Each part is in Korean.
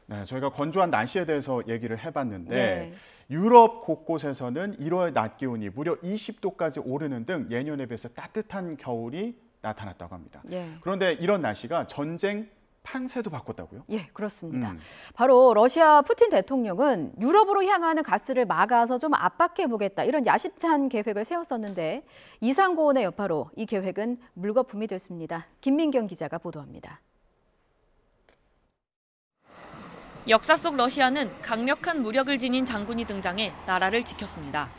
네, 저희가 건조한 날씨에 대해서 얘기를 해봤는데 네. 유럽 곳곳에서는 1월 낮 기온이 무려 20도까지 오르는 등 예년에 비해서 따뜻한 겨울이 나타났다고 합니다. 예. 그런데 이런 날씨가 전쟁 판세도 바꿨다고요? 예, 그렇습니다. 바로 러시아 푸틴 대통령은 유럽으로 향하는 가스를 막아서 좀 압박해 보겠다 이런 야심찬 계획을 세웠었는데 이상고온의 여파로 이 계획은 물거품이 됐습니다. 김민경 기자가 보도합니다. 역사 속 러시아는 강력한 무력을 지닌 장군이 등장해 나라를 지켰습니다.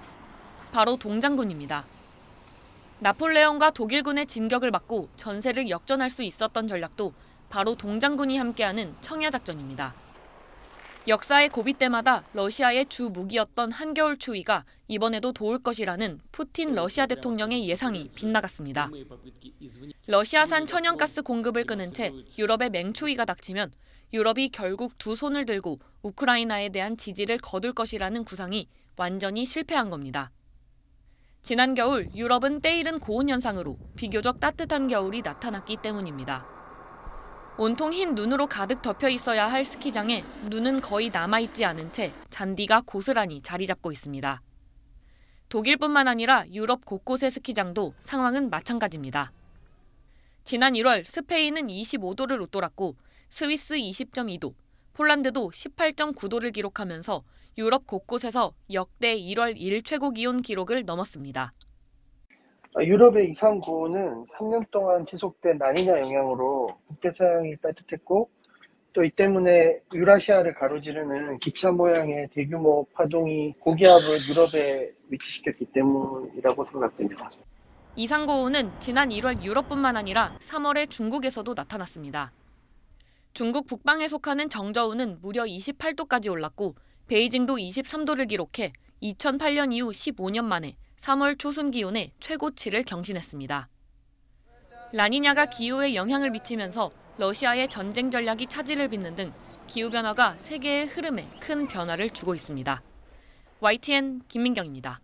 바로 동장군입니다. 나폴레옹과 독일군의 진격을 막고 전세를 역전할 수 있었던 전략도 바로 동장군이 함께하는 청야작전입니다. 역사의 고비 때마다 러시아의 주 무기였던 한겨울 추위가 이번에도 도울 것이라는 푸틴 러시아 대통령의 예상이 빗나갔습니다. 러시아산 천연가스 공급을 끊은 채 유럽에 맹추위가 닥치면 유럽이 결국 두 손을 들고 우크라이나에 대한 지지를 거둘 것이라는 구상이 완전히 실패한 겁니다. 지난 겨울 유럽은 때이른 고온 현상으로 비교적 따뜻한 겨울이 나타났기 때문입니다. 온통 흰 눈으로 가득 덮여 있어야 할 스키장에 눈은 거의 남아있지 않은 채 잔디가 고스란히 자리 잡고 있습니다. 독일뿐만 아니라 유럽 곳곳의 스키장도 상황은 마찬가지입니다. 지난 1월 스페인은 25도를 웃돌았고 스위스 20.2도, 폴란드도 18.9도를 기록하면서 유럽 곳곳에서 역대 1월 1일 최고 기온 기록을 넘었습니다. 유럽의 이상 고온은 3년 동안 지속된 라니냐 영향으로 북대서양이 따뜻했고 또 이 때문에 유라시아를 가로지르는 기차 모양의 대규모 파동이 고기압을 유럽에 위치시켰기 때문이라고 생각됩니다. 이상 고온은 지난 1월 유럽뿐만 아니라 3월에 중국에서도 나타났습니다. 중국 북방에 속하는 정저우는 무려 28도까지 올랐고 베이징도 23도를 기록해 2008년 이후 15년 만에 3월 초순 기온의 최고치를 경신했습니다. 라니냐가 기후에 영향을 미치면서 러시아의 전쟁 전략이 차질을 빚는 등 기후변화가 세계의 흐름에 큰 변화를 주고 있습니다. YTN 김민경입니다.